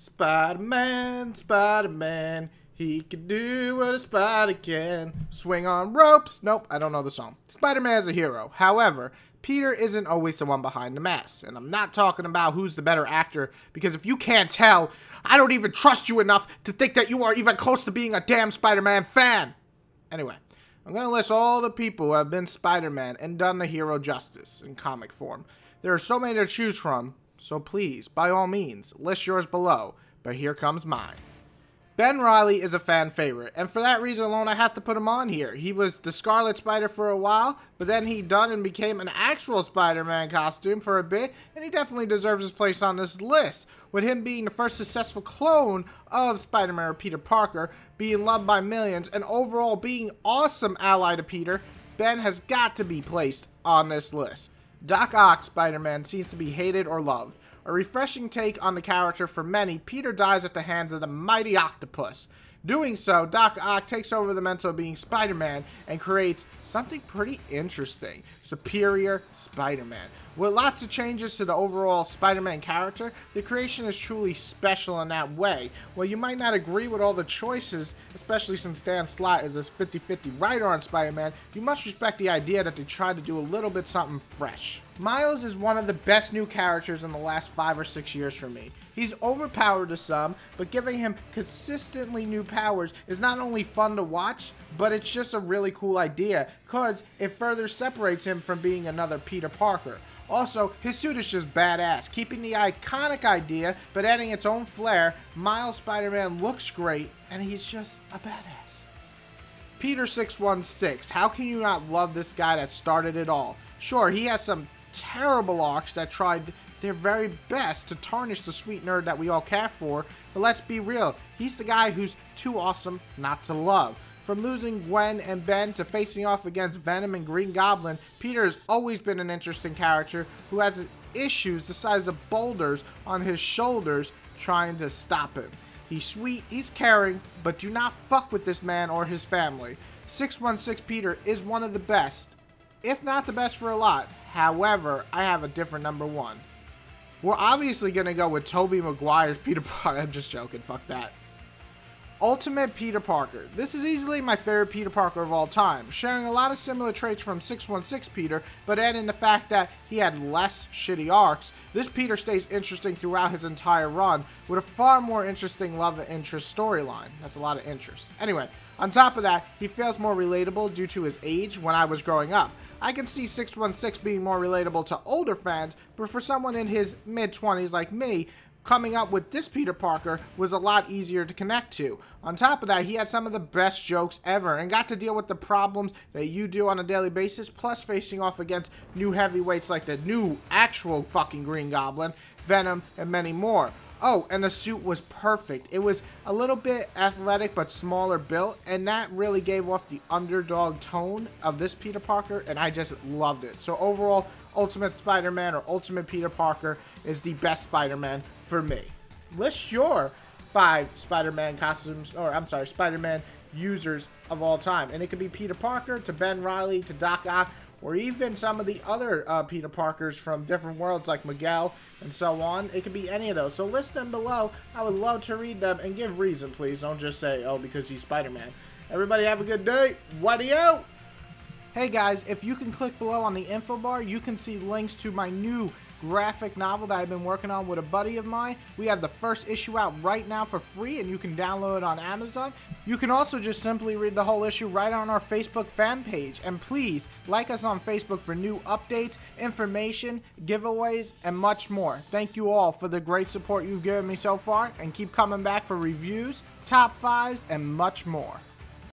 Spider-Man, Spider-Man, he can do what a spider can. Swing on ropes. Nope, I don't know the song. Spider-Man is a hero. However, Peter isn't always the one behind the mask. And I'm not talking about who's the better actor, because if you can't tell, I don't even trust you enough to think that you are even close to being a damn Spider-Man fan. Anyway, I'm going to list all the people who have been Spider-Man and done the hero justice in comic form. There are so many to choose from, so please, by all means, list yours below. But here comes mine. Ben Reilly is a fan favorite, and for that reason alone, I have to put him on here. He was the Scarlet Spider for a while, but then he done and became an actual Spider-Man costume for a bit, and he definitely deserves his place on this list, with him being the first successful clone of Spider-Man or Peter Parker, being loved by millions, and overall being awesome ally to Peter. Ben has got to be placed on this list. Doc Ock Spider-Man seems to be hated or loved. A refreshing take on the character for many, Peter dies at the hands of the mighty octopus. Doing so, Doc Ock takes over the mantle of being Spider-Man and creates something pretty interesting. Superior Spider-Man. With lots of changes to the overall Spider-Man character, the creation is truly special in that way. While you might not agree with all the choices, especially since Dan Slott is this 50-50 writer on Spider-Man, you must respect the idea that they tried to do a little bit something fresh. Miles is one of the best new characters in the last 5 or 6 years for me. He's overpowered to some, but giving him consistently new powers is not only fun to watch, but it's just a really cool idea, cause it further separates him from being another Peter Parker. Also, his suit is just badass, keeping the iconic idea, but adding its own flair. Miles Spider-Man looks great, and he's just a badass. Peter 616, how can you not love this guy that started it all? Sure, he has some terrible arcs that tried their very best to tarnish the sweet nerd that we all care for, but let's be real, he's the guy who's too awesome not to love. From losing Gwen and Ben to facing off against Venom and Green Goblin, Peter has always been an interesting character who has issues the size of boulders on his shoulders trying to stop him. He's sweet, he's caring, but do not fuck with this man or his family. 616 Peter is one of the best, if not the best for a lot. However, I have a different number one. We're obviously going to go with Tobey Maguire's Peter Parker. I'm just joking, fuck that. Ultimate Peter Parker. This is easily my favorite Peter Parker of all time, sharing a lot of similar traits from 616 Peter, but adding the fact that he had less shitty arcs. This Peter stays interesting throughout his entire run, with a far more interesting love and interest storyline. That's a lot of interest. Anyway, on top of that, he feels more relatable due to his age when I was growing up. I can see 616 being more relatable to older fans, but for someone in his mid-20s like me, coming up with this Peter Parker was a lot easier to connect to. On top of that, he had some of the best jokes ever and got to deal with the problems that you do on a daily basis, plus facing off against new heavyweights like the new actual fucking Green Goblin, Venom, and many more. Oh, and the suit was perfect. It was a little bit athletic but smaller built, and that really gave off the underdog tone of this Peter Parker, and I just loved it. So overall, Ultimate Spider-Man or Ultimate Peter Parker is the best Spider-Man for me. List your 5 Spider-Man costumes, or I'm sorry, Spider-Man users of all time. And it could be Peter Parker to Ben Reilly to Doc Ock, or even some of the other Peter Parkers from different worlds like Miguel and so on. It could be any of those. So list them below. I would love to read them and give reason, please. Don't just say, oh, because he's Spider-Man. Everybody have a good day. What-do-you? Hey guys, if you can click below on the info bar, you can see links to my new graphic novel that I've been working on with a buddy of mine. We have the first issue out right now for free, and you can download it on Amazon. You can also just simply read the whole issue right on our Facebook fan page. And please, like us on Facebook for new updates, information, giveaways, and much more. Thank you all for the great support you've given me so far, and keep coming back for reviews, top 5s, and much more.